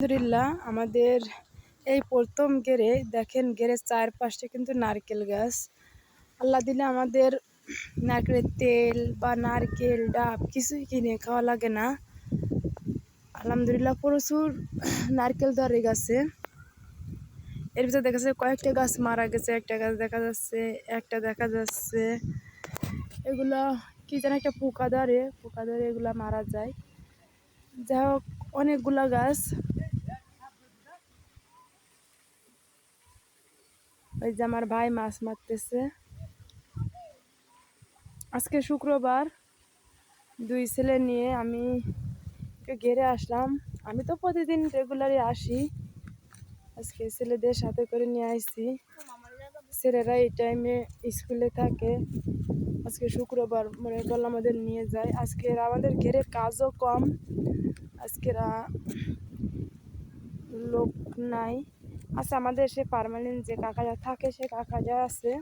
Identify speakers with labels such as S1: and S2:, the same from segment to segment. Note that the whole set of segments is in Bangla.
S1: আলহামদুলিল্লাহ আমাদের এই প্রথম গেরে দেখেন গেরের চারপাশে কিন্তু নারকেল গাছ। আল্লাহ দিলে আমাদের নারকেলের তেল বা নারকেল ডাব কিছুই কিনে খাওয়া লাগে না। আলহামদুলিল্লাহ প্রচুর নারকেল ধরে গেছে। এর ভিতরে দেখা যাচ্ছে কয়েকটা গাছ মারা গেছে, একটা গাছ দেখা যাচ্ছে, একটা দেখা যাচ্ছে। এগুলা কি যেন একটা পোকা ধরে এগুলা মারা যায়। যাই হোক অনেকগুলা গাছ। ওই যে আমার ভাই মাছ মারতেছে। আজকে শুক্রবার, দুই ছেলে নিয়ে আমি ঘেরে আসলাম। আমি তো প্রতিদিন রেগুলারই আসি, আজকে ছেলেদের সাথে করে নিয়ে আসছি। ছেলেরা এই টাইমে স্কুলে থাকে। আজকে শুক্রবার মনে করলাম আমাদের নিয়ে যায়। আজকে আমাদের ঘেরে কাজও কম, আজকে লোক নাই। আচ্ছা, আমাদের সে পার্মানেন্ট যে কাকাজা থাকে সে কাকাজা আছে।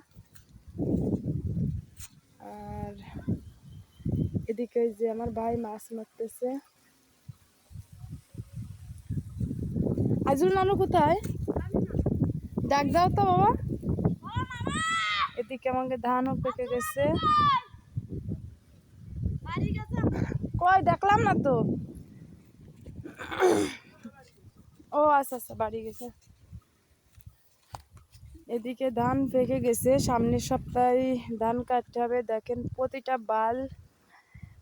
S1: আর এদিকে যে আমার ভাই মাছ মারতেছে। আজুল নানু কোথায়? ডাক দাও তো বাবা। এদিকে আমাকে ধানও পেকে গেছে। কই দেখলাম না তো। ও আচ্ছা আচ্ছা, বাড়ি গেছে। এদিকে ধান পেকে গেছে, সামনের সপ্তাহে ধান কাটতে হবে। দেখেন প্রতিটা বাল,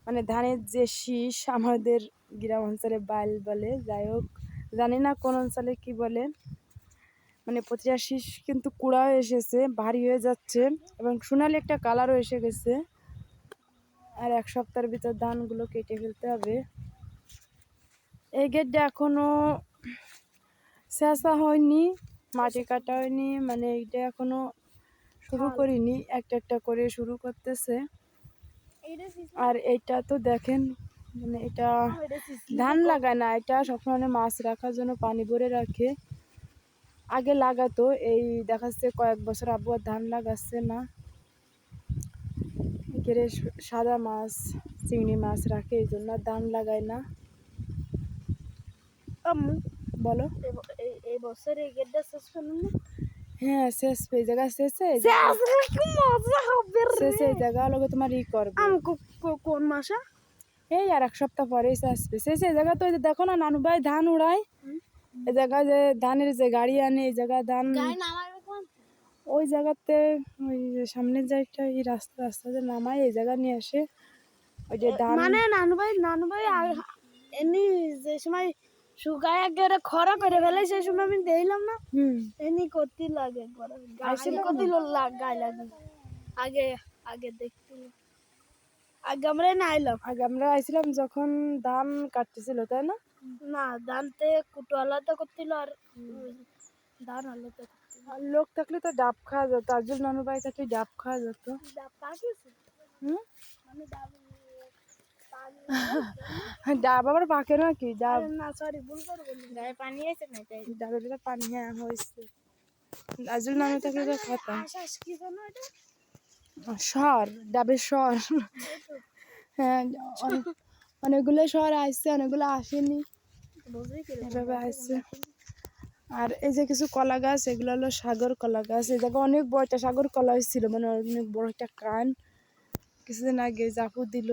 S1: মানে ধানের যে শীষ আমাদের গ্রাম অঞ্চলে বাল বলে, যাই হোক জানি না কোন অঞ্চলে কি বলে। মানে প্রতিটা শীষ কিন্তু কুড়া এসেছে, ভারী হয়ে যাচ্ছে এবং সোনালি একটা কালারও এসে গেছে। আর এক সপ্তাহের ভিতর ধানগুলো কেটে ফেলতে হবে। এই গেটটা এখনো শেষা হয়নি, মাটি কাটা হয়নি, মানে এইটা এখনো শুরু করিনি, একটা একটা করে শুরু করতেছে। আর এইটা তো দেখেন, মানে এটা ধান লাগায় না, এটা সবসময় মাছ রাখার জন্য পানি ভরে রাখে। আগে লাগাতো, এই দেখাচ্ছে কয়েক বছর আব্বু আর ধান লাগাচ্ছে না। একেরে সাদা মাছ চিংড়ি মাছ রাখে, এই জন্য ধান লাগায় না। বলো,
S2: এই বছর এই গেটটা শেষ করলাম না?
S1: হ্যাঁ শেষ, এই জায়গা শেষে শেষে এই জায়গা লোক তোমার ই করবে।
S2: কোন মাসে?
S1: এই আর এক সপ্তাহ পরেই আসবে শেষে। এই জায়গা তো দেখো না, নানু ভাই ধান উড়ায়। এই জায়গায় যে ধানের যে গাড়ি আনে, এই জায়গায় ধান ওই জায়গাতে, ওই সামনের জায়গাটা এই রাস্তাতে নামায়, এই জায়গা নিয়ে আসে। ওই যে ধান
S2: মানে নানু ভাই এমনি যে সময় শুকায় একেবারে খরা করে ফেলে সেই সময় আমি দেখলাম না। এমনি করতে লাগে গায়ে গায়ে লাগে। আগে আগে দেখছিল, আগে আমরা না আইলাম।
S1: আগে আমরা আইছিলাম যখন ধান কাটতেছিল, তাই না?
S2: না, ধানতে কুটোয়ালাতে করছিল আর ধান আলোতে করছিল।
S1: আর লোক থাকলে তো ডাব খাওয়া যেত, আজুল নানু ভাই থাকলে ডাব খাওয়া যেত।
S2: ডাব পাকিয়েছে? মানে ডাব
S1: ডাব আবার পাকে নাকি? ডাব
S2: না, সরি ভুল করে বললাম। ডাবে পানি আছে না, তাই
S1: ডাবের ভিতরে পানি, হ্যাঁ হয়েছে। আজুল নানু থাকলে তো খাতাম।
S2: কি জানো এটা?
S1: শহর, ডাবের শহর। হ্যাঁ, অনেকগুলো শহর আসছে, অনেকগুলো আসেনি, এভাবে আসছে। আর এই যে কিছু কলা গাছ, এগুলো হলো সাগর কলা গাছ। এই জায়গায় অনেক বড় একটা সাগর কলা হয়েছিল, মানে অনেক বড় একটা কান। কিছুদিন আগে জাফু দিল।